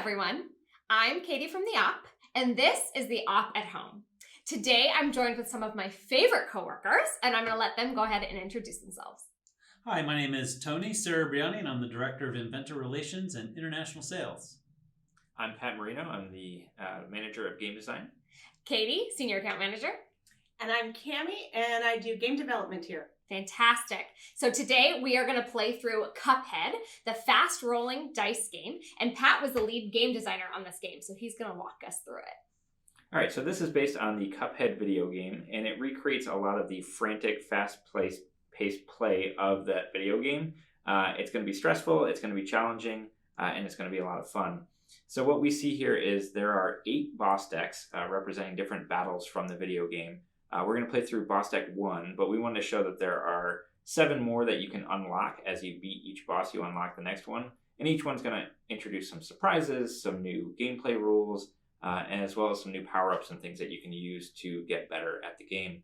everyone. I'm Katie from the Op, and this is the Op at Home. Today, I'm joined with some of my favorite coworkers, and I'm going to let them go ahead and introduce themselves. Hi, my name is Tony Sarabriani, and I'm the Director of Inventor Relations and International Sales. I'm Pat Marino. I'm the Manager of Game Design. Katie, Senior Account Manager. And I'm Cammie, and I do game development here. Fantastic. So today we are going to play through Cuphead, the fast-rolling dice game, and Pat was the lead game designer on this game, so he's going to walk us through it. All right, so this is based on the Cuphead video game, and it recreates a lot of the frantic, fast-paced play of that video game. It's going to be stressful, it's going to be challenging, and it's going to be a lot of fun. So what we see here is there are 8 boss decks representing different battles from the video game. We're going to play through boss deck 1, but we want to show that there are 7 more that you can unlock. As you beat each boss, you unlock the next one. And each one's going to introduce some surprises, some new gameplay rules, and as well as some new power-ups and things that you can use to get better at the game.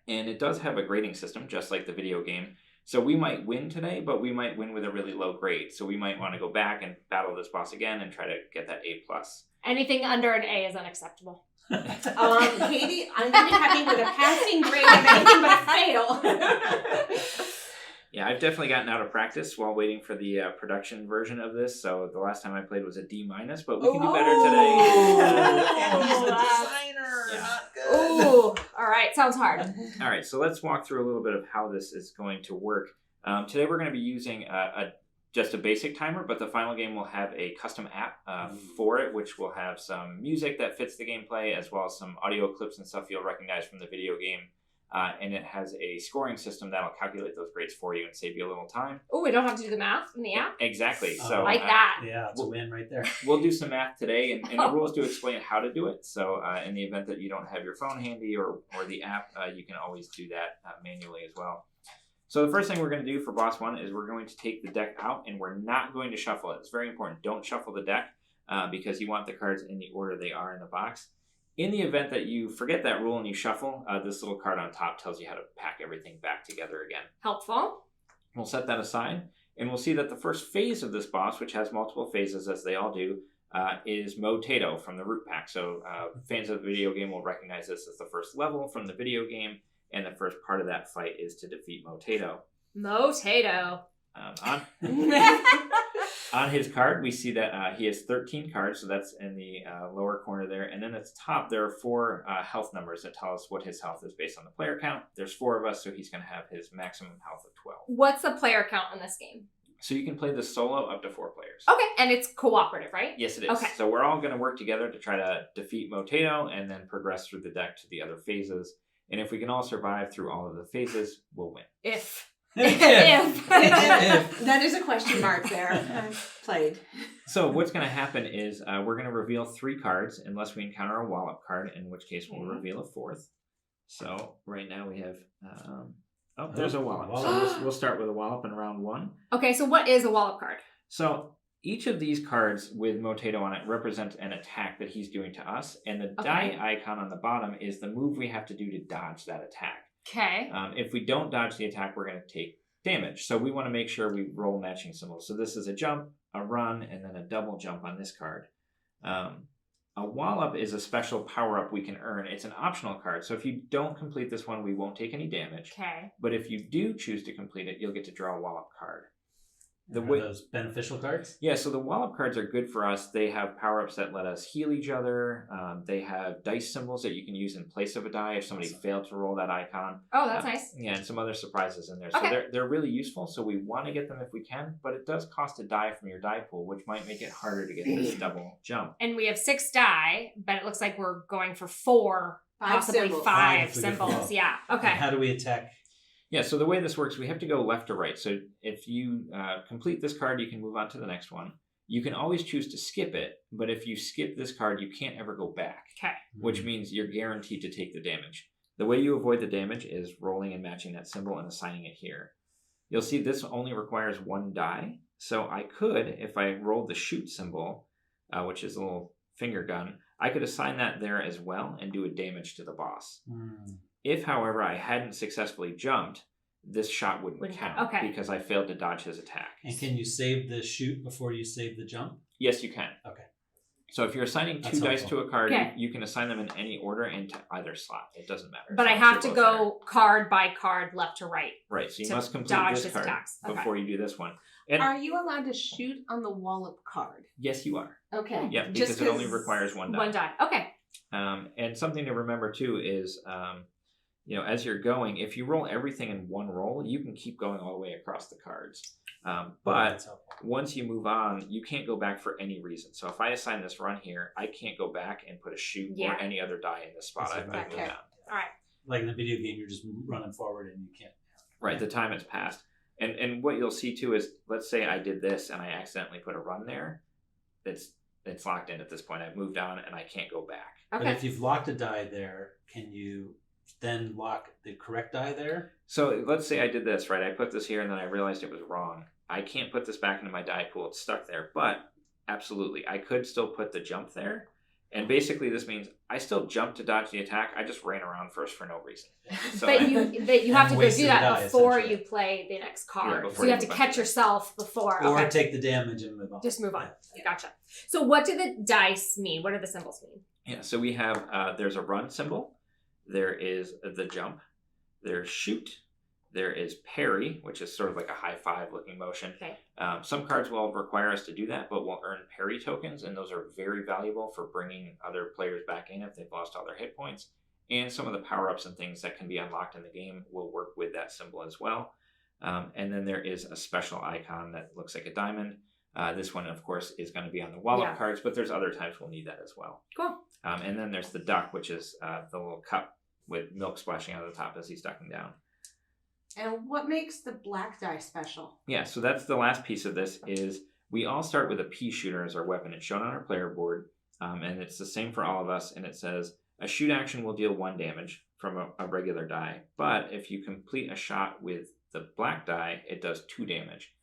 And it does have a grading system, just like the video game. So we might win today, but we might win with a really low grade. So we might want to go back and battle this boss again and try to get that A+. Anything under an A is unacceptable. Katie, I'm going to be happy with a passing grade of anything but a fail. Yeah, I've definitely gotten out of practice while waiting for the production version of this. So the last time I played was a D-, but we can do better today. And he's the designer, not good. Oh, all right. Sounds hard. All right, so let's walk through a little bit of how this is going to work. Today we're going to be using just a basic timer, but the final game will have a custom app for it, which will have some music that fits the gameplay, as well as some audio clips and stuff you'll recognize from the video game. And it has a scoring system that'll calculate those grades for you and save you a little time. Oh, we don't have to do the math in the app? Exactly. Oh, So like that. Yeah, it's a win right there. We'll do some math today, and the rules do explain how to do it. So in the event that you don't have your phone handy or the app, you can always do that manually as well. So the first thing we're going to do for boss 1 is we're going to take the deck out, and we're not going to shuffle it. It's very important. Don't shuffle the deck because you want the cards in the order they are in the box. In the event that you forget that rule and you shuffle, this little card on top tells you how to pack everything back together again. Helpful. We'll set that aside, and we'll see that the first phase of this boss, which has multiple phases as they all do, is Motato from the root pack. So fans of the video game will recognize this as the first level from the video game, and the first part of that fight is to defeat Motato. Motato. On his card, we see that he has 13 cards, so that's in the lower corner there. And then at the top, there are 4 health numbers that tell us what his health is based on the player count. There's 4 of us, so he's going to have his maximum health of 12. What's the player count in this game? So you can play this solo up to 4 players. Okay, and it's cooperative, right? Yes, it is. Okay. So we're all going to work together to try to defeat Motato and then progress through the deck to the other phases. And if we can all survive through all of the phases, we'll win. If. That is a question mark there. I've played. So what's going to happen is we're going to reveal 3 cards unless we encounter a Wallop card, in which case we'll reveal a 4th. So right now we have... there's a Wallop. So we'll start with a Wallop in round 1. Okay, so what is a Wallop card? So each of these cards with Motato on it represents an attack that he's doing to us, and the die icon on the bottom is the move we have to do to dodge that attack. Okay. If we don't dodge the attack, we're going to take damage. So we want to make sure we roll matching symbols. So this is a jump, a run, and then a double jump on this card. A Wallop is a special power-up we can earn. It's an optional card. So if you don't complete this one, we won't take any damage. Okay. But if you do choose to complete it, you'll get to draw a Wallop card. Are those beneficial cards? Yeah, so the Wallop cards are good for us. They have power-ups that let us heal each other. They have dice symbols that you can use in place of a die if somebody failed to roll that icon. Oh, that's nice. Yeah, and some other surprises in there. Okay. So they're really useful, so we want to get them if we can, but it does cost a die from your die pool, which might make it harder to get this double jump. And we have 6 die, but it looks like we're going for 4, 5 possibly symbols. 5 5 if we symbols. go for Yeah, okay. And how do we attack? Yeah, so the way this works, we have to go left to right. So if you complete this card, you can move on to the next one. You can always choose to skip it, but if you skip this card, you can't ever go back, Okay. which means you're guaranteed to take the damage. The way you avoid the damage is rolling and matching that symbol and assigning it here. You'll see this only requires 1 die. So I could, if I rolled the shoot symbol, which is a little finger gun, I could assign that there as well and do a damage to the boss. If, however, I hadn't successfully jumped, this shot wouldn't count because I failed to dodge his attack. And can you save the shoot before you save the jump? Yes, you can. Okay. So if you're assigning 2 That's dice helpful. to a card, Okay. you can assign them in any order into either slot. It doesn't matter. But as I long as have to they're both go card by card, left to right. there. Right, so you to must complete dodge this his card attacks. Okay. before you do this one. And Are you allowed to shoot on the Wallop card? yes, you are. Okay. Yeah, because it only requires 1 die. 1 die. Okay. And something to remember too is, as you're going, if you roll everything in one roll, you can keep going all the way across the cards. But That's helpful. once you move on, you can't go back for any reason. So if I assign this run here, I can't go back and put a shoot Yeah. or any other die in this spot I've moved Okay. down. All right. Like in a video game, you're just running forward and you can't. Right, the time has passed. And what you'll see too is, let's say I did this and I accidentally put a run there. It's locked in at this point. I've moved on and I can't go back. But Okay. if you've locked a die there, can you then lock the correct die there? So let's say I did this, right? I put this here and then I realized it was wrong. I can't put this back into my die pool. It's stuck there. But absolutely, I could still put the jump there. And basically this means I still jumped to dodge the attack. I just ran around first for no reason. So But you have to go wasted do the that die, before essentially. you play the next card. before So you you have to move on catch to it. yourself before. Or Okay. take the damage and move on. Just move on. Yeah. Gotcha. So what do the dice mean? What do the symbols mean? Yeah, so we have, there's a run symbol. There is the jump. There's shoot. There is parry, which is sort of like a high five looking motion. Okay. Some cards will require us to do that, but we'll earn parry tokens, and those are very valuable for bringing other players back in if they've lost all their hit points. And some of the power-ups and things that can be unlocked in the game will work with that symbol as well. And then there is a special icon that looks like a diamond. This one, of course, is going to be on the Wallop cards, but there's other times we'll need that as well. Cool. And then there's the duck, which is the little cup with milk splashing out of the top as he's ducking down. And what makes the black die special? Yeah, so that's the last piece of this is we all start with a pea shooter as our weapon. It's shown on our player board, and it's the same for all of us, and it says a shoot action will deal 1 damage from a regular die, but if you complete a shot with the black die, it does 2 damage.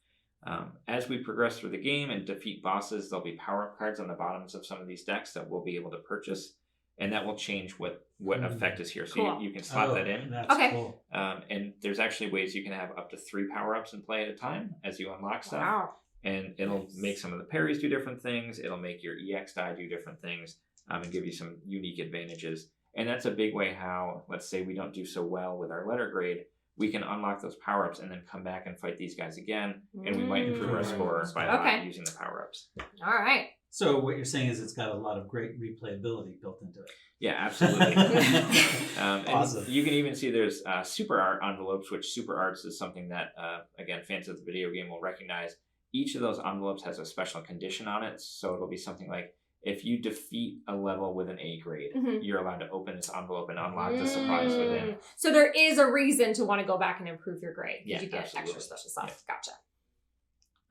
As we progress through the game and defeat bosses, there'll be power-up cards on the bottoms of some of these decks that we'll be able to purchase, and that will change what effect is here. So Cool. you can slot that in. That's Okay. cool. And there's actually ways you can have up to 3 power-ups in play at a time as you unlock stuff. Wow. And it'll Nice. make some of the parries do different things. It'll make your EX die do different things and give you some unique advantages. And that's a big way how, let's say we don't do so well with our letter grade, we can unlock those power-ups and then come back and fight these guys again. And we might improve our Mm. score by Okay. using the power-ups. All right. So what you're saying is it's got a lot of great replayability built into it. Yeah, absolutely. And Awesome. you can even see there's super art envelopes, which super arts is something that, again, fans of the video game will recognize. Each of those envelopes has a special condition on it. So it'll be something like, if you defeat a level with an A grade, Mhm. you're allowed to open this envelope and unlock the surprise within. So there is a reason to want to go back and improve your grade. Yeah, you get absolutely. extra special stuff. Gotcha.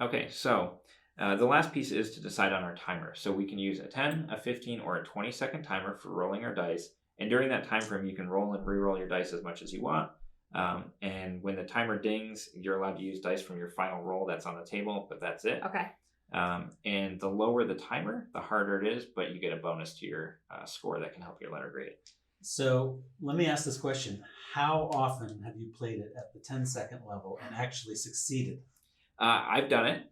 Okay, so the last piece is to decide on our timer. So we can use a 10, a 15, or a 20-second timer for rolling our dice. And during that time frame, you can roll and re-roll your dice as much as you want. And when the timer dings, you're allowed to use dice from your final roll that's on the table, but that's it. Okay. And the lower the timer, the harder it is, but you get a bonus to your score that can help your letter grade. So let me ask this question. How often have you played it at the 10-second level and actually succeeded? I've done it.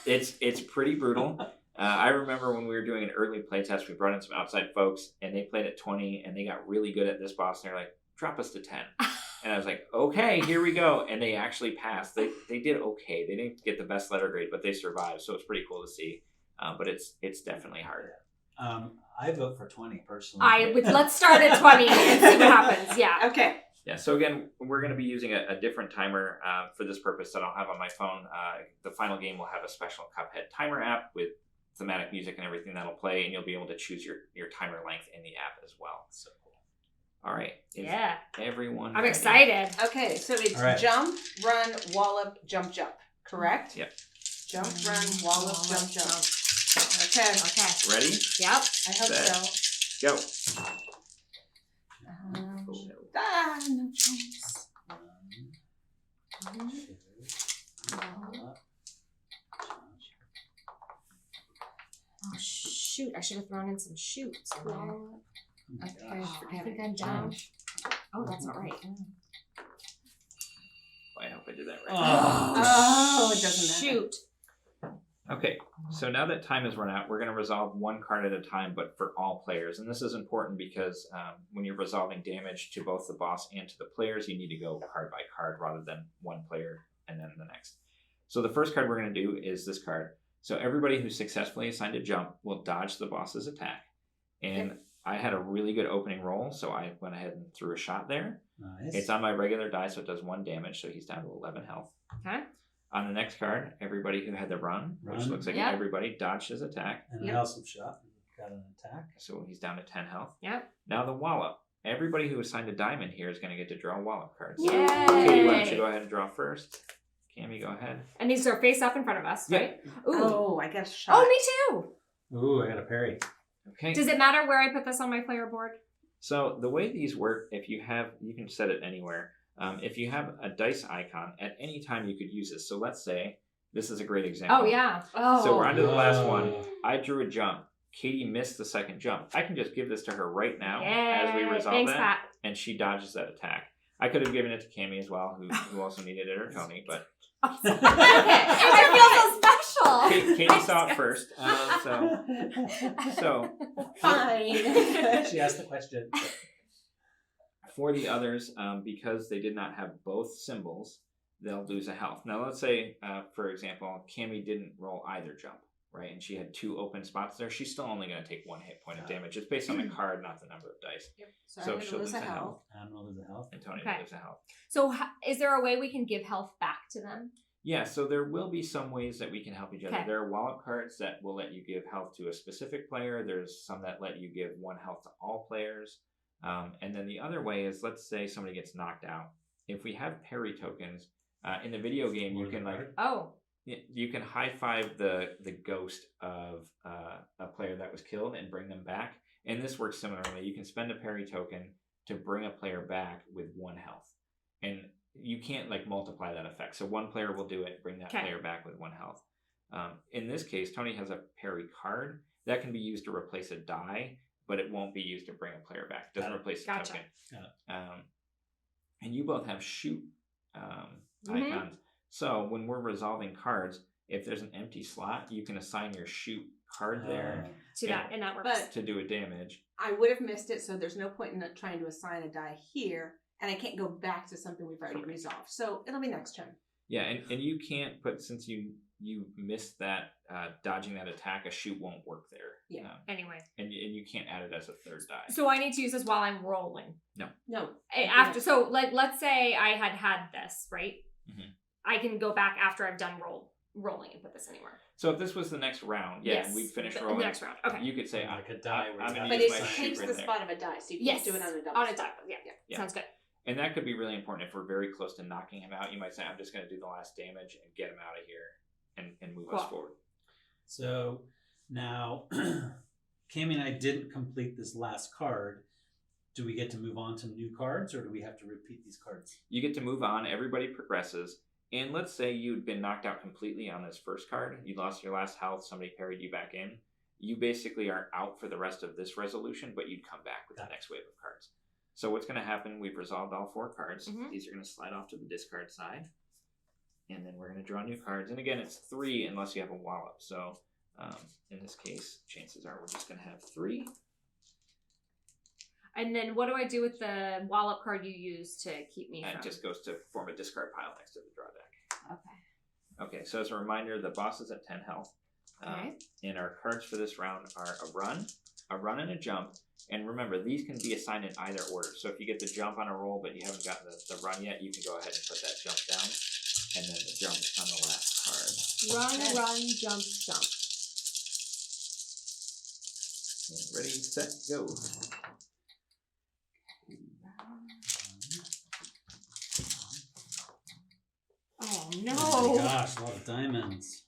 It's pretty brutal. I remember when we were doing an early play test, we brought in some outside folks, and they played at 20, and they got really good at this boss, and they're like, drop us to 10. And I was like, okay, here we go. And they actually passed. They did okay. They didn't get the best letter grade, but they survived, so it's pretty cool to see. But it's definitely hard. I vote for 20 personally. Let's start at 20 and see what happens. Yeah. Okay. Yeah, so again, we're going to be using a different timer for this purpose that I'll have on my phone. The final game will have a special Cuphead timer app with thematic music and everything that'll play, and you'll be able to choose your timer length in the app as well. So cool. All right. Is Yeah. everyone I'm ready? excited. Okay, so it's All right. jump, run, wallop, jump, jump. Correct? Yep. Jump, run, wallop, jump, jump. Okay. Okay. Ready? Yep. I hope Set. so. Go. No choice. Oh, shoot. I should have thrown in some shoots. in there. Wallop. Okay, Oh, I forget think it. I'm down. Oh, that's not right. I hope I did that right. Oh, it doesn't matter. Shoot. Okay, so now that time has run out, we're going to resolve one card at a time, but for all players. And this is important because when you're resolving damage to both the boss and to the players, you need to go card by card rather than one player and then the next. So the first card we're going to do is this card. So everybody who successfully assigned a jump will dodge the boss's attack. And I had a really good opening roll, so I went ahead and threw a shot there. Nice. It's on my regular die, so it does 1 damage, so he's down to 11 health. Okay. On the next card, everybody who had the run, which looks like Yep. everybody, dodged his attack. And I also shot. Got an attack. So he's down to 10 health. Yep. Now the Wallop. Everybody who assigned a diamond here is going to get to draw Wallop cards. Yay! Katie, why don't you go ahead and draw first? Cammy, go ahead. And these are face up in front of us, right? Ooh. Oh, I got a shot. Oh, me too. Ooh, I got a parry. Okay. Does it matter where I put this on my player board? So the way these work, if you have, you can set it anywhere. If you have a dice icon, at any time you could use this. So let's say, this is a great example. Oh, yeah. Oh. So we're on to the last one. I drew a jump. Katie missed the second jump. I can just give this to her right now as we resolve Thanks, that, Pat. and she dodges that attack. I could have given it to Cammy as well, who also needed it, or Tony, but I feel so special. Katie saw it first. So Fine. She asked the question. for the others, because they did not have both symbols, they'll lose a health. Now, let's say, for example, Cammy didn't roll either jump, right? And she had 2 open spots there. She's still only going to take 1 hit point of damage. It's based on the card, not the number of dice. So, So I'm she'll gonna lose lose a a health. health. I'm gonna lose a health. And Tony Okay. loses a health. So is there a way we can give health back to them? Yeah, so there will be some ways that we can help each other. Okay. There are Wallop cards that will let you give health to a specific player. There's some that let you give 1 health to all players. And then the other way is, let's say somebody gets knocked out. If we have parry tokens, in the video game, you can Oh. you can high five the ghost of a player that was killed and bring them back. And this works similarly. You can spend a parry token to bring a player back with 1 health. And you can't multiply that effect. So 1 player will do it, bring that player back with 1 health. In this case, Tony has a parry card that can be used to replace a die, but it won't be used to bring a player back. It doesn't replace the token. And you both have shoot icons. So when we're resolving cards, if there's an empty slot, you can assign your shoot card there To that, and that works. But to do a damage. I would have missed it, so there's no point in trying to assign a die here, and I can't go back to something we've already resolved. So it'll be next turn. Yeah, and you can't put, since you missed that dodging that attack, a shoot won't work there. Yeah. Anyway. And you can't add it as a 3rd die. So I need to use this while I'm rolling. No. After, so let's say I had this, right? Mhm. I can go back after I've done rolling and put this anywhere. So if this was the next round, and we finished the rolling, next round. Okay. you could say, Like a die where I'm you gonna But use it my shoot takes right the there. spot of a die, so you can Yes. do it on a double On a spot. die. Yeah. Sounds good. And that could be really important if we're very close to knocking him out. You might say, I'm just going to do the last damage and get him out of here and move us forward. So now, Cammy and I didn't complete this last card. Do we get to move on to new cards, or do we have to repeat these cards? You get to move on. Everybody progresses. And let's say you'd been knocked out completely on this first card. You lost your last health. Somebody parried you back in. You basically are out for the rest of this resolution, but you'd come back with the next wave of cards. So what's going to happen, we've resolved all 4 cards. Mhm. These are going to slide off to the discard side. And then we're going to draw new cards. And again, it's 3 unless you have a Wallop. So in this case, chances are we're just going to have 3. And then what do I do with the Wallop card you use to keep me And from? it just goes to form a discard pile next to the draw deck. Okay. Okay, so as a reminder, the boss is at 10 health. Okay. And our cards for this round are a run and a jump. And remember, these can be assigned in either order. So if you get the jump on a roll, but you haven't gotten the run yet, you can go ahead and put that jump down. And then the jump on the last card. Run, jump, jump. And ready, set, go. Oh, Oh no. my gosh, a lot of diamonds.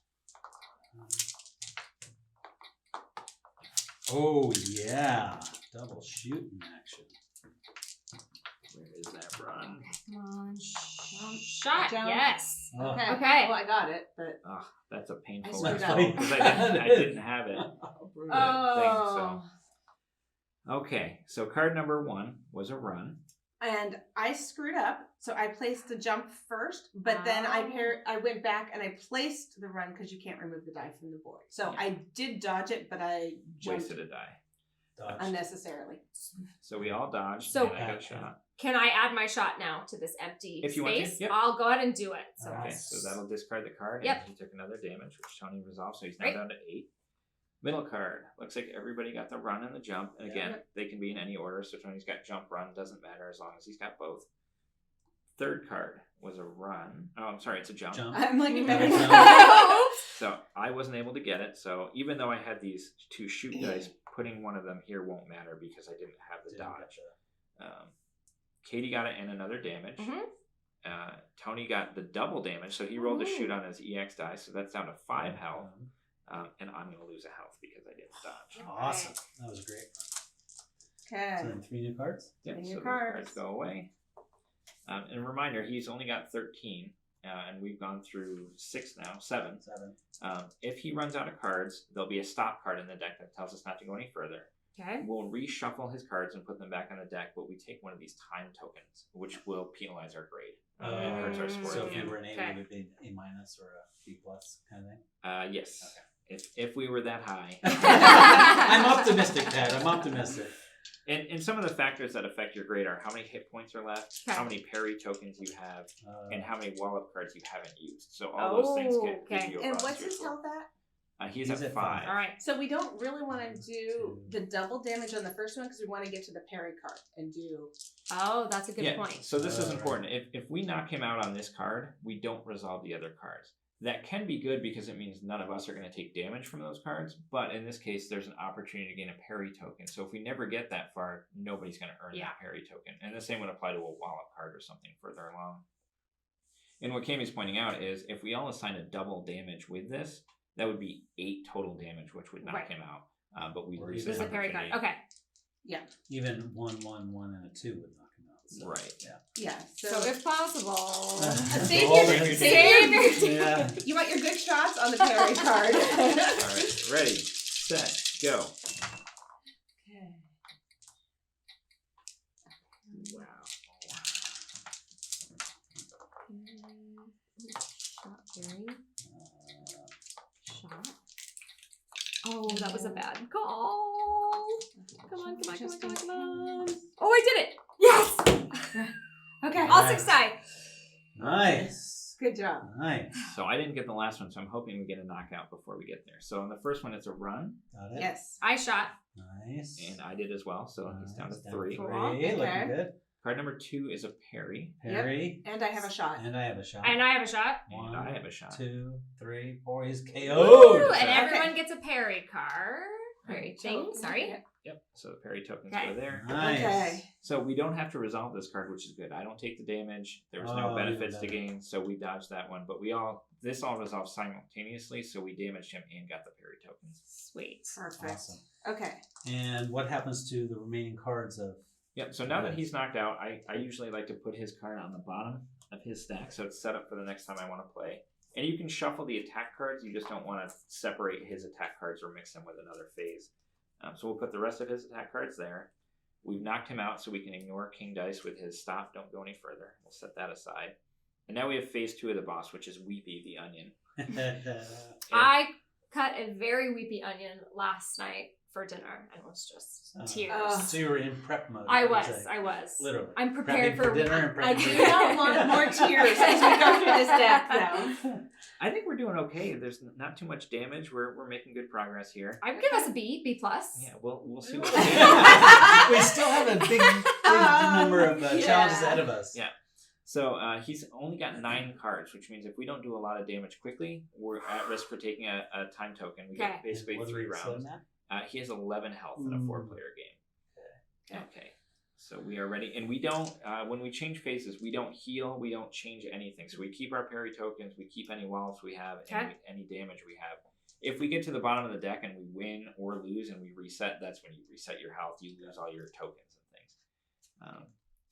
Oh yeah, double shooting action. Where is that run? Come on. Shot. Jump. Yes. Oh. Okay. Well, I got it, but Oh, that's a painful screwed result up. because I didn't have it. Oh. Okay, so card number 1 was a run. And I screwed up, so I placed the jump first, but then I went back and I placed the run because you can't remove the die from the board. So I did dodge it, but I Wasted a die. Dodge. unnecessarily. So we all dodged. So- and I got a shot. Can I add my shot now to this empty If you space? want to, yep. I'll go ahead and do it. So Okay, so that'll discard the card. Yep. And he took another damage, which Tony resolved, so he's now Great. down to 8. Middle card. Looks like everybody got the run and the jump. And again, they can be in any order, so Tony's got jump, run, doesn't matter as long as he's got both. Third card was a run. Oh, I'm sorry, it's a jump. I'm like, it better Mhm. not. So I wasn't able to get it. So even though I had these 2 shoot dice, putting one of them here won't matter because I didn't have the Didn't dodge. gotcha. Katie got it and another damage. Mhm. Tony got the double damage, so he rolled a shoot on his EX die, so that's down to 5 health. And I'm going to lose a health because I didn't dodge. Awesome. That was great. Okay. So then 3 new cards. Yep, And so your those cards. cards go away. And a reminder, he's only got 13, and we've gone through 7. 7. If he runs out of cards, there'll be a stop card in the deck that tells us not to go any further. okay. We'll reshuffle his cards and put them back on the deck, but we take one of these time tokens, which will penalize our grade. It hurts our score So at if the you end. were an A, Okay. would it be A minus or a B plus kind of thing? Yes. If we were that high. I'm optimistic, Pat. I'm optimistic. And some of the factors that affect your grade are how many hit points are left, Okay. how many parry tokens you have, and how many wallop cards you haven't used. So all Oh, those things give okay. you a And bonus what's to your his score. health at? He's He's at at 5. All right. So we don't really want to do the double damage on the first one because we want to get to the parry card and do. Oh, that's a good point. So this is Right. important. If we knock him out on this card, we don't resolve the other cards. That can be good because it means none of us are going to take damage from those cards. But in this case, there's an opportunity to gain a parry token. So if we never get that far, nobody's going to earn that parry token. And the same would apply to a wallop card or something further along. And what Kami's pointing out is if we all assign a double damage with this, that would be 8 total damage, which would knock Right. him out. But we Or lose even- This is a parry card. opportunity. Okay. Even 1, 1, 1, and a 2 would knock him out. So, Right. Yeah. Yeah. So if possible. Save All your- the- save your- Yeah. You want your good shots on the parry card. All right. Ready, set, go. Okay. Wow. Shot parry. Shot. Oh, that was a bad call. Come on. Oh, I did it. Yes. Okay. All 6 die. Nice. Good job. Nice. So I didn't get the last one, so I'm hoping we get a knockout before we get there. So on the first one, it's a run, Got it. Yes. I shot. Nice. and I did as well. So he's down to Nice. 3. Cool. Looking Okay. good. Card number 2 is a parry, Parry. And I have a shot. And I have a shot. And I have a shot. and I have a shot. 2, 3, 4. He's Ooh, KO'd. and Okay. everyone gets a parry card. Parry thing. Sorry. Yep. So the parry tokens Okay. go there. Nice. Okay. So we don't have to resolve this card, which is good. I don't take the damage. There was Oh, no benefits even to better. gain, so we dodged that one. But this all resolved simultaneously, so we damaged him and got the parry tokens. Sweet. Perfect. Awesome. Okay. And what happens to the remaining cards of? Yep. So now that he's knocked out, I usually like to put his card on the bottom of his stack, so it's set up for the next time I want to play. And you can shuffle the attack cards. You just don't want to separate his attack cards or mix them with another phase. So we'll put the rest of his attack cards there. We've knocked him out, so we can ignore King Dice with his stop. Don't go any further. We'll set that aside. And now we have phase 2 of the boss, which is Weepy the Onion. And I cut a very weepy onion last night for dinner and was just tears. So you were in prep mode. I would was. say. I was. Literally. I'm prepared Prepping for dinner and I prepping do for not want more tears as we go through this deck, though. I think we're doing okay. There's not too much damage. We're making good progress here. I'd give us a B plus. Yeah, we'll see what We still have a big number of challenges ahead of us. Yeah. So he's only got 9 cards, which means if we don't do a lot of damage quickly, we're at risk for taking a time token. We Okay. get basically What are 3 we rounds. sitting at? He has 11 health in a 4-player game. Okay. So we are ready. And we don't, when we change phases, we don't heal, we don't change anything. So we keep our parry tokens, we keep any wallops we have, and any damage we have. If we get to the bottom of the deck and we win or lose and we reset, that's when you reset your health. You lose all your tokens and things.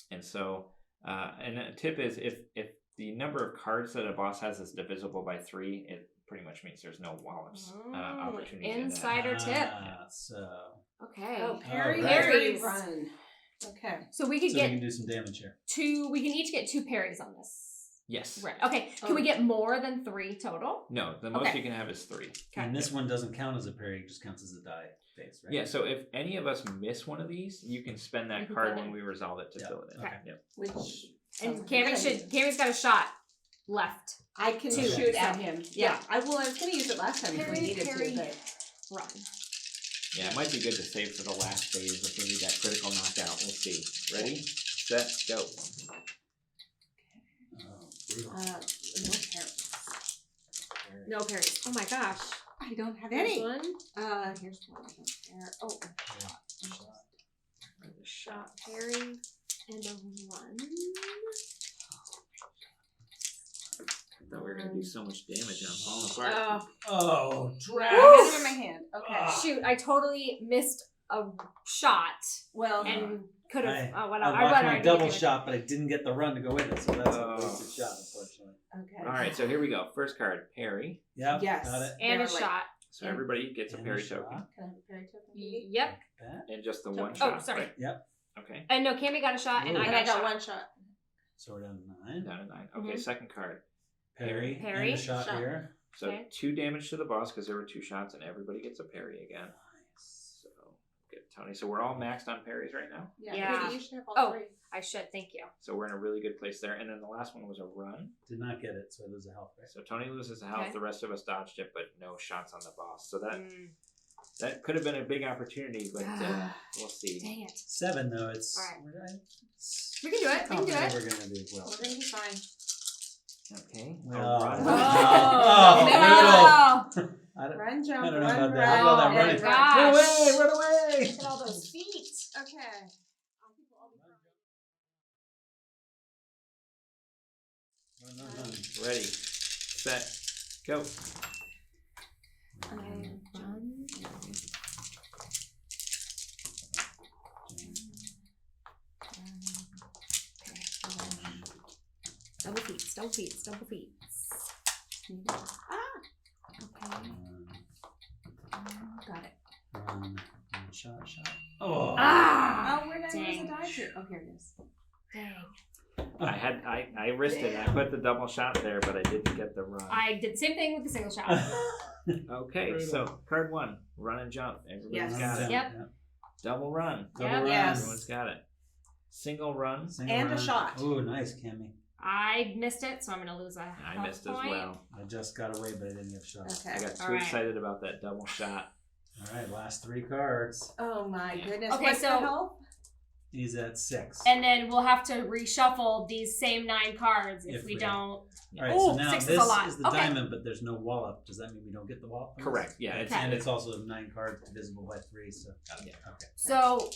And so, and a tip is if the number of cards that a boss has is divisible by 3, it pretty much means there's no wallops opportunity. Insider tip. So Okay. Oh, parry, Alright. parry, run. Okay. So we could So we can get do some damage here. we can each get 2 parries on this. Yes. Right. Okay. Can we get more than 3 total? No, the most Okay. you can have is 3. And this one doesn't count as a parry; it just counts as a die phase, right? Yeah, so if any of us miss one of these, you can spend You that can card fill it when in. we resolve it to Yeah. fill it in. Okay. Yep. Which And Cammy's got a shot left. I can Okay. shoot at So, him. yeah. I was going to use it last time if we needed Parry. to, but Run. Yeah, it might be good to save for the last phase if we need that critical knockout. We'll see. Ready, set, go. Oh, brutal. no parries. No parries. Oh my gosh. I don't have Here's any. one. Here's one. Oh, A shot parry and a run. I thought we were gonna do so much damage and I'm falling apart. Oh, I have it in my hand. Okay. Shoot, I totally missed a shot Well, and could have. I Whatever. blocked my didn't double do it. shot, but I didn't get the run to go with it, so that's a Oh. wasted shot, unfortunately. okay. All right, so here we go. First card, parry. Yep, Yes. got it. And a Barely. shot. So everybody gets a And parry shot. token Can I have a parry token? Maybe? Yep. That. and just the Oh, one shot. sorry. right? Yep. Okay. And no, Cammy got a shot, and Ooh. I And got, I got a shot. one shot. So we're down to 9. Down to 9. Okay, Mhm. second card. Parry. Parry. And a shot Shot. here. So Okay. 2 damage to the boss because there were 2 shots, and everybody gets a parry again. Nice. So good, Tony. So we're all maxed on parries right now. Yeah. Katie, you should have all Oh. 3. I should. Thank you. So we're in a really good place there. And then the last one was a run. Did not get it, so I lose a health. Right? So Tony loses a health. Okay. The rest of us dodged it, but no shots on the boss. So that Mm, that could have been a big opportunity, but we'll see. dang it. 7 though. It's. All right. We We can do it. We can do confident it. we're gonna do well. We're going to be fine. Okay. Well, A run. Oh, no. I don't, Run, jump, I don't know run, about run. that. I know that Oh, running. my gosh. Run away! Run away! Look at all those feet. Okay. Run. Ready, set, go. Run. Double feet, double feet, double feet. Okay. Got it. Run. Shot. Oh. Ah! Oh, where did I Dang. lose a die to? Oh, here it is. Dang. I risked it. I put the double shot there, but I didn't get the run. I did the same thing with the single shot. Okay, Brutal. so card 1, run and jump. Everybody's Yes. got it. Yep. Double run. Double Yep. run. Yes. Everyone's got it. Single run. Single And a run. shot. Ooh, nice, Cammy. I missed it, so I'm gonna lose a I health missed as point. well. I just got away, but I didn't get shot. Okay. I got too All right. excited about that double shot. All right, last 3 cards. Oh, my Yeah. goodness. Okay, What's so- the health? He's at 6. And then we'll have to reshuffle these same 9 cards if If we we- don't. All right, Ooh, so now 6 is this a lot. is the Okay. diamond, but there's no wallop. Does that mean we don't get the wallop? Correct. Yeah. Okay. It's, And it's also 9 cards divisible by 3. So Yeah. okay. So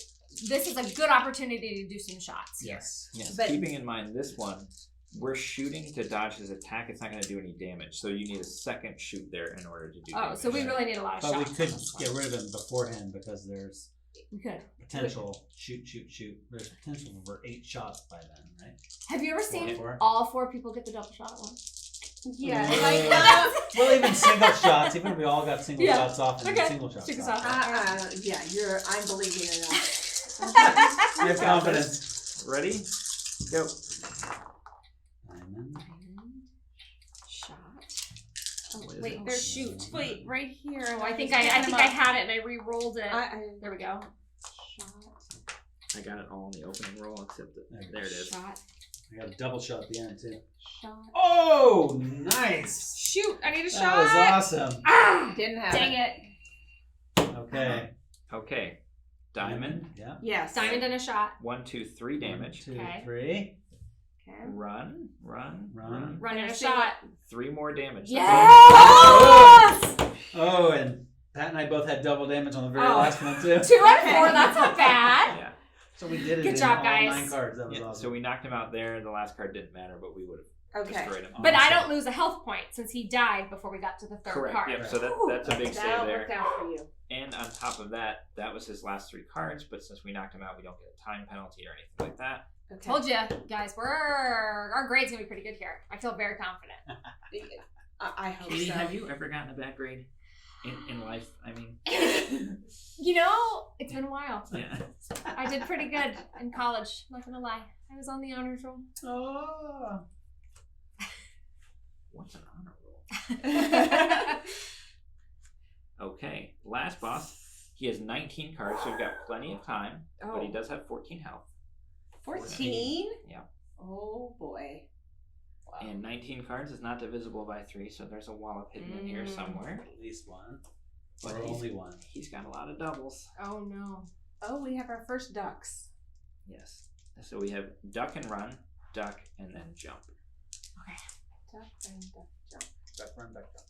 this is a good opportunity to do some shots. Yes. yes. But- Keeping in mind this one, we're shooting to dodge his attack. It's not going to do any damage. So you need a second shoot there in order to do Oh, damage. so we really need a lot of But we shots. could get rid of him beforehand because there's We could. potential shoot. There's potential for 8 shots by then, right? Have you ever seen 4. all 4 people get the double shot at once? Yeah. Whoa. Like, Well, even single shots. Even if we all got single Yeah. shots off and Okay. single shots Single off. shots. yeah, I'm believing it now. I have confidence. Ready? Go. Diamond. Shot. Oh, What is wait, it? there's shoot. Wait, right here. Oh, I think I had it and I re-rolled it. I There we go. shot. I got it all in the opening roll except that there it is. Shot. I got a double shot at the end too. Shot. Oh, nice! Shoot! I need a That shot. was awesome. Ah! Didn't have Dang it. it! Okay. Diamond. Yeah. Yes. Diamond and a shot. 1, 2, 3 damage. 1, 2, Okay. 3. Okay. Run. Run. Run and a Single- shot. 3 more damage. Yes! Oh, and Pat and I both had double damage on the very Oh. last one too. 2 out of 4. That's not bad. Yeah. So we did it Good in job, all guys. 9 cards. That was Yeah, awesome. so we knocked him out there. The last card didn't matter, but we would have Okay. destroyed him. But I Awesome. don't lose a health point since he died before we got to the 3rd Correct. card. Yep. So that's a big save That'll there. work out for you. And on top of that, that was his last 3 cards. But since we knocked him out, we don't get a time penalty or anything like that. Okay. Told you, guys, our grade's gonna be pretty good here. I feel very confident. I hope Katie, so. have you ever gotten a bad grade? in life, I mean. You know, it's been a while. Yeah. I did pretty good in college, not gonna lie. I was on the honors roll. Oh. What's an honor roll? Okay, last boss. He has 19 cards, so we've got plenty of time, but he does have 14 health. 14? Yeah. Oh boy. Wow. And 19 cards is not divisible by 3, so there's a wallop hidden in here somewhere. At least one. But Or only one. He's got a lot of doubles. Oh no. Oh, we have our first ducks. Yes. So we have duck and run, duck, and then jump. Duck and duck jump. Duck, run, duck, duck.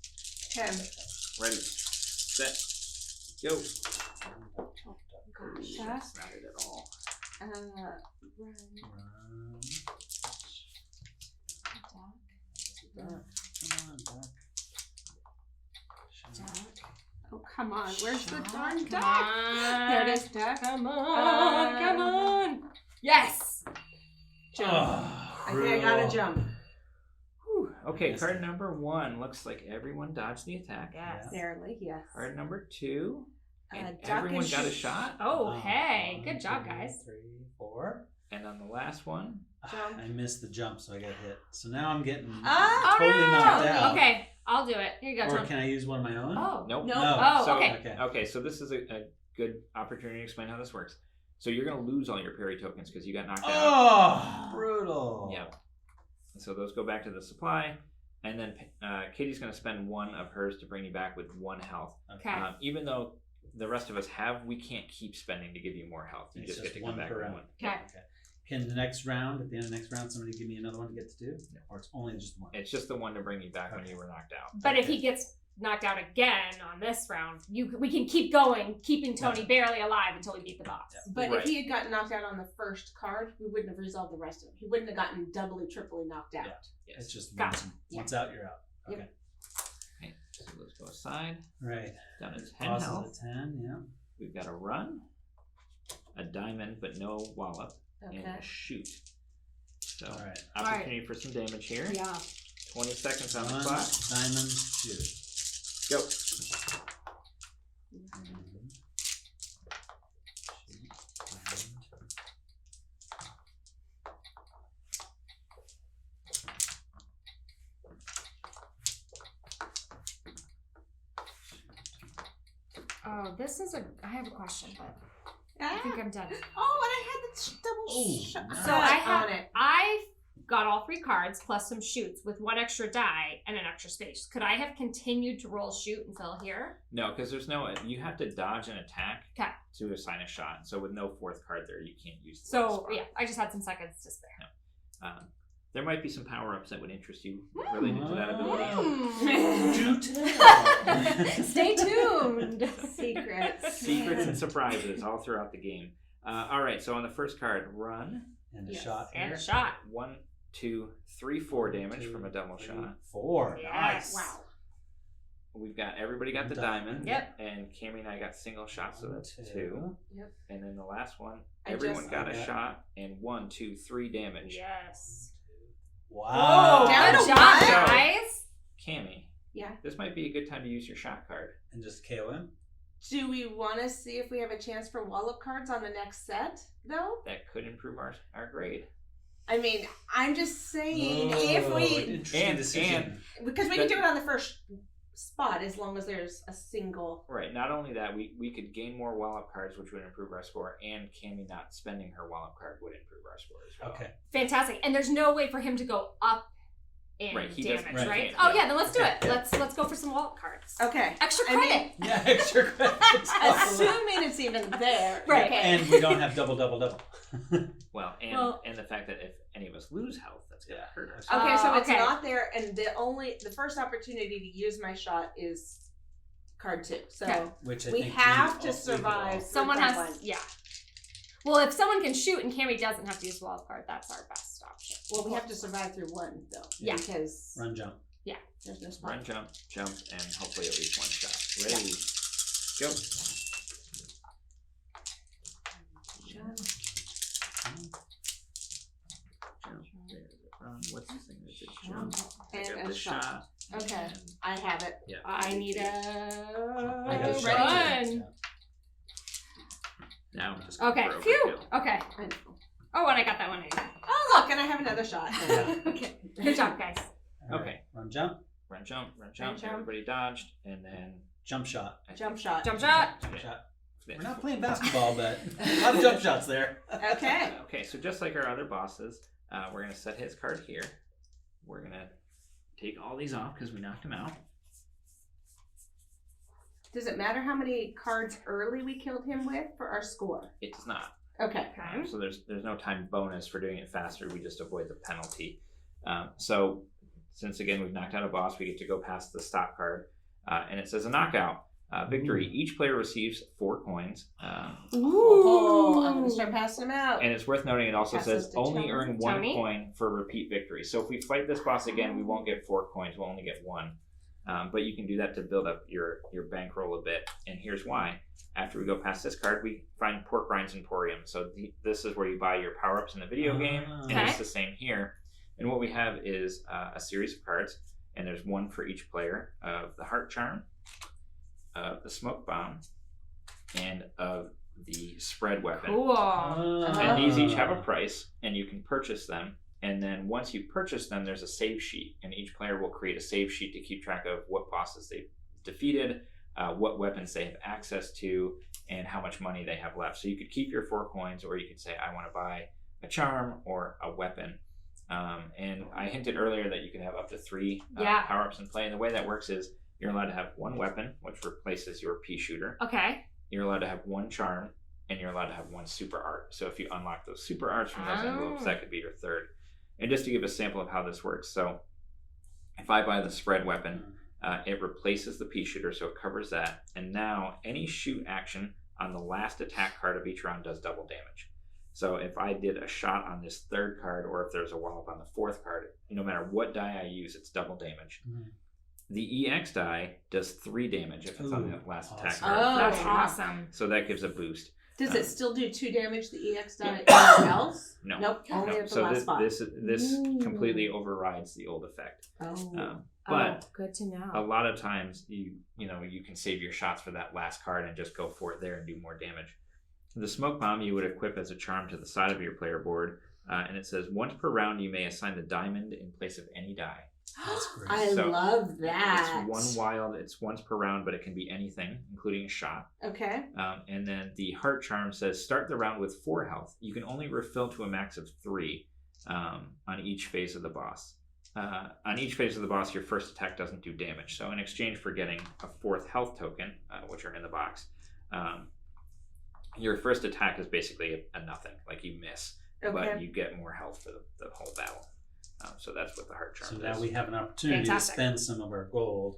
Okay. Ready, set, go. Gosh. That's not it at all. Run. Run. Duck. Duck. Come on, duck. Duck. Oh, come on. Where's the darn Come duck? on. There it is, duck. Come on. Come on. Yes. Jump. Oh, I think I got to jump. Whew. Okay, Yes. card number 1 looks like everyone dodged the attack. Yes. Barely, yes. Card number 2, and duck everyone and got a shot. Oh, hey. 1, Good job, 2, guys. 3, 4. And on the last one, Jump. I missed the jump, so I got hit. So now I'm getting Ah! totally Oh, no. knocked out. Okay, I'll do it. Here you go, Or Tom. can I use one of my own? Oh. nope. No. Oh, So- okay. Okay, so this is a good opportunity to explain how this works. So you're going to lose all your parry tokens because you got knocked out. Oh, brutal. Yeah. So those go back to the supply. And then Katie's going to spend 1 of hers to bring you back with 1 health. Okay. Even though the rest of us have, we can't keep spending to give you more health. You It's just get to one come back per with round. 1. Okay. Can the next round, at the end of the next round, somebody give me another one to get to do? Or it's only just one? It's just the one to bring you back when you were knocked out. But if he gets knocked out again on this round, we can keep going, keeping Tony barely alive until we beat the boss. Yeah. But Right. if he had gotten knocked out on the first card, we wouldn't have resolved the rest of it. He wouldn't have gotten doubly, triply knocked out. Yeah. Yes. It's just Gotcha. once out, you're out. Yep. Okay. Okay, so let's go aside. Right. Down to 10 Tosses health. at 10, yeah. We've got a run, a diamond, but no wallop, and Okay. a shoot. So, All right. opportunity for some damage here. Yeah. 20 seconds on the Run, clock. diamond, shoot. Go. Oh, this is I have a question, but I Ah. think I'm done. Oh, and I had the double Oh, shot nice. So I have, on it. I got all 3 cards plus some shoots with 1 extra die and an extra space. Could I have continued to roll shoot until here? No, because there's no, you have to dodge an attack 'Kay. to assign a shot. So with no 4th card there, you can't use the So last spot. yeah, I just had some seconds to spare. There might be some power-ups that would interest you related to that ability. Do tell. Stay tuned. Secrets. Secrets and surprises all throughout the game. All right, so on the first card, run. And a Yes. shot And here. a shot. 1, 2, 3, 4 damage 2, from a double 3, shot. 4. Yes. Nice. Wow. We've got everybody got the Diamond. diamond. Yep. And Cammy and I got single shots, so that's 2. 2. Yep. And then the last one, I everyone just- got a Okay. shot and 1, 2, 3 damage. Yes. Wow. Oh, Down good to job, one. guys. Cammy, Yeah. this might be a good time to use your shot card. And just KO him? Do we want to see if we have a chance for Wallop cards on the next set, though? That could improve our grade. I mean, I'm just saying if Oh, we, interesting decision. because we can do it on the first spot as long as there's a single. Right. Not only that, we could gain more Wallop cards, which would improve our score, and Cammy not spending her Wallop card would improve our score as well. Okay. Fantastic. And there's no way for him to go up in Right, he damage, doesn't- right? right, Oh yeah. yeah, then let's do it. Okay. Let's go for some Wallop cards. Okay. Extra I mean- credit. Yeah, extra credit. Assuming it's even there. Right. Okay. And we don't have double. Well, and the fact that if any of us lose health, that's gonna Yeah. hurt us. Okay, so it's okay. not there, and the first opportunity to use my shot is card 2. So Okay. Which I we think have we to all- survive. Someone through has, card 1. yeah. Well, if someone can shoot and Cammy doesn't have to use Wallop card, that's our best option. Well, we have to survive through 1 though. Yeah. Because Run, jump. there's no spot. Run, jump, and hopefully at least 1 shot. Ready, go. Jump. Jump. There's a run. What's this thing that says jump? I And got a the shot. shot. Okay, I have it. Yeah. I need I a got a run. shot. Now I'm just going Okay. for Phew. overkill. Okay. Oh, and I got that one. Oh, look, and I have another shot. Yeah. Okay. Good job, guys. All right, Okay. Run, jump, Run, jump, run, jump. jump. Everybody dodged, and then jump shot. Jump shot. Jump shot. Jump shot. Yeah. We're not playing basketball, but a lot of jump shots there. Okay. Okay, so just like our other bosses, we're gonna set his card here. We're gonna take all these off because we knocked him out. Does it matter how many cards early we killed him with for our score? It does not. Okay. Okay. So there's no time bonus for doing it faster. We just avoid the penalty. So since again we've knocked out a boss, we get to go past the stop card, and it says a knockout. Victory. Each player receives 4 coins. Oh, I'm gonna start passing them out. And it's worth noting it also Pass says this to only Tony. earn 1 Tony? coin for repeat victory. So if we fight this boss again, we won't get 4 coins. We'll only get 1. But you can do that to build up your bankroll a bit. And here's why. After we go past this card, we find Rinds Emporium. So this is where you buy your power-ups in the video game. And Okay. it's the same here. And what we have is a series of cards. And there's 1 for each player of the Heart Charm, of the Smoke Bomb, and of the Spread Weapon. Cool. And these each have a price, and you can purchase them. And then once you purchase them, there's a save sheet, and each player will create a save sheet to keep track of what bosses they've defeated, what weapons they have access to, and how much money they have left. So you could keep your 4 coins, or you could say, I want to buy a charm or a weapon. And I hinted earlier that you can have up to 3 power-ups in play. And the way that works is you're allowed to have 1 weapon, which replaces your pea shooter. Okay. You're allowed to have 1 charm, and you're allowed to have 1 super art. So if you unlock those super arts from those envelopes, that could be your 3rd. And just to give a sample of how this works, so if I buy the Spread Weapon, it replaces the pea shooter, so it covers that. And now any shoot action on the last attack card of each round does double damage. So if I did a shot on this 3rd card, or if there's a wallop on the 4th card, no matter what die I use, it's double damage. The EX die does 3 damage if it's on the last attack card. Oh, That's first. awesome. So that gives a boost. Does it still do 2 damage, the EX die, anywhere else? No. Nope, only No. at the So last spot. this completely overrides the old effect. Oh. But good to know. a lot of times you can save your shots for that last card and just go for it there and do more damage. The Smoke Bomb you would equip as a charm to the side of your player board, and it says once per round you may assign the diamond in place of any die. That's great. I So, love that. It's 1 wild. It's once per round, but it can be anything, including a shot. Okay. And then the Heart Charm says start the round with 4 health. You can only refill to a max of 3 on each phase of the boss. On each phase of the boss, your first attack doesn't do damage. So in exchange for getting a 4th health token, which are in the box, your first attack is basically a nothing. Like you miss, but you get more health for the whole battle. So that's what the Heart Charm So is. now we have an opportunity Fantastic. to spend some of our gold,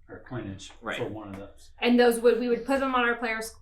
our coinage, Right. for one of those. And those we would put them on our player's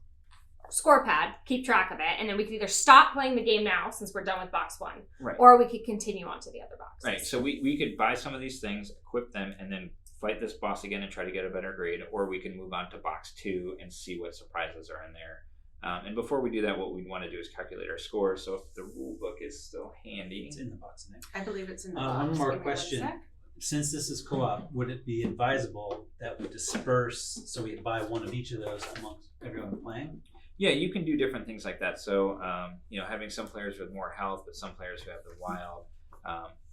score pad, keep track of it, and then we could either stop playing the game now since we're done with box 1, Right. or we could continue on to the other boxes. Right, so we could buy some of these things, equip them, and then fight this boss again and try to get a better grade, or we can move on to box 2 and see what surprises are in there. And before we do that, what we'd want to do is calculate our score. So if the rule book is still handy. It's in the box, Nick. I believe it's in the One box. more Give me question. sec. Since this is co-op, would it be advisable that we disperse so we buy one of each of those amongst everyone playing? Yeah, you can do different things like that. So, having some players with more health, but some players who have the wild.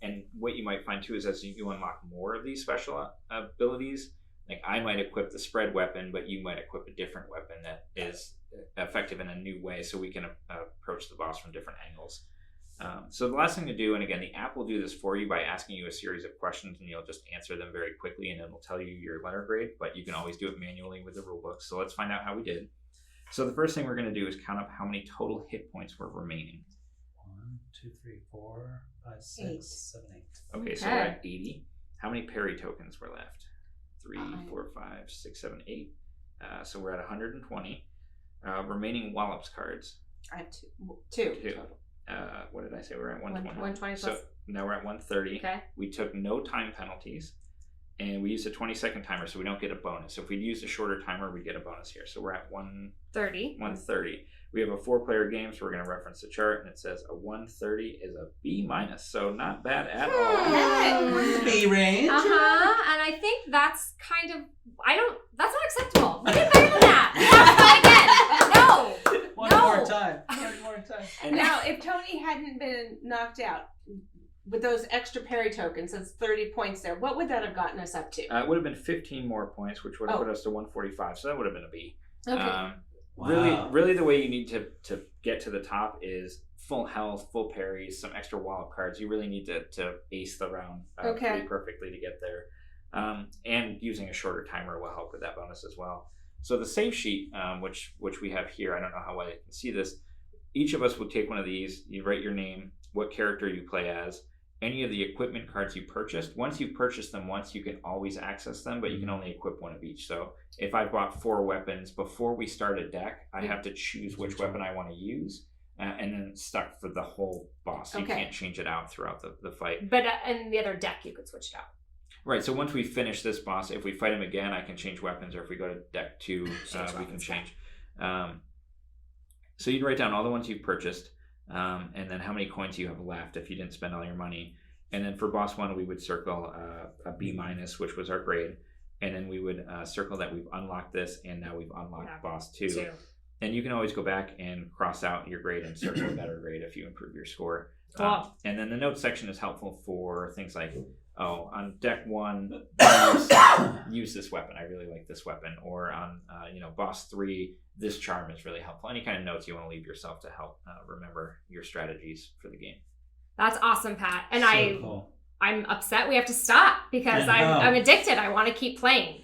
And what you might find too is as you unlock more of these special abilities, like I might equip the Spread Weapon, but you might equip a different weapon that is effective in a new way, so we can approach the boss from different angles. So the last thing to do, and again, the app will do this for you by asking you a series of questions, and you'll just answer them very quickly, and it'll tell you your letter grade, but you can always do it manually with the rulebook. So let's find out how we did. So the first thing we're going to do is count up how many total hit points were remaining. 1, 2, 3, 4, 5, 6, 8. 7, 8. Okay, so we're at 80. How many parry tokens were left? 3, 4, 5, 6, 7, 8. So we're at 120. Remaining Wallops cards. I have 2. 2. What did I say? We're at 120. 120 So plus. now we're at 130. Okay. We took no time penalties, and we used a 20-second timer, so we don't get a bonus. So if we'd used a shorter timer, we'd get a bonus here. So we're at 30. 130. We have a 4-player game, so we're going to reference the chart, and it says a 130 is a B-, so not bad at all. Okay. B range. And I that's kind of, that's not acceptable. We did better than that. We have to play again. No. One No. more time. One more time. And Now, if Tony hadn't been knocked out with those extra parry tokens, that's 30 points there, what would that have gotten us up to? it would have been 15 more points, which would have Oh. put us to 145. So that would have been a B. Okay. Wow. Really, the way you need to get to the top is full health, full parries, some extra wallop cards. You really need to ace the round Okay. pretty perfectly to get there. And using a shorter timer will help with that bonus as well. So the save sheet, which we have here, I don't know how well you can see this. Each of us will take one of these. You write your name, what character you play as, any of the equipment cards you purchased. Once you purchase them once, you can always access them, but you can only equip one of each. So if I bought 4 weapons before we start a deck, I have to choose which weapon I want to use, and then it's stuck for the whole boss. So you Okay. can't change it out throughout the fight. But in the other deck, you could switch it out. Right, so once we finish this boss, if we fight him again, I can change weapons, or if we go to deck 2, we can weapons change. So you'd write down all the ones you've purchased, and then how many coins you have left if you didn't spend all your money. And then for boss 1, we would circle a B-, which was our grade. And then we would circle that we've unlocked this, and now we've unlocked boss 2. And you can always go back and cross out your grade and circle a better grade if you improve your score. Cool. And then the notes section is helpful for things like, on deck 1, use this weapon. I really like this weapon. Or on, boss 3, this charm is really helpful. Any kind of notes you want to leave yourself to help remember your strategies for the game. That's awesome, Pat. And So cool. I'm upset we have to stop because I know. I'm addicted. I want to keep playing.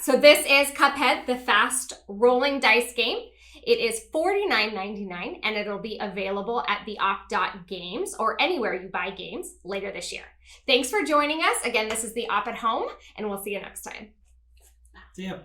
So this is Cuphead, the fast rolling dice game. It is $49.99 and it'll be available at the Op.Games or anywhere you buy games later this year. Thanks for joining us. Again, this is the Op at Home, and we'll see you next time. Yeah.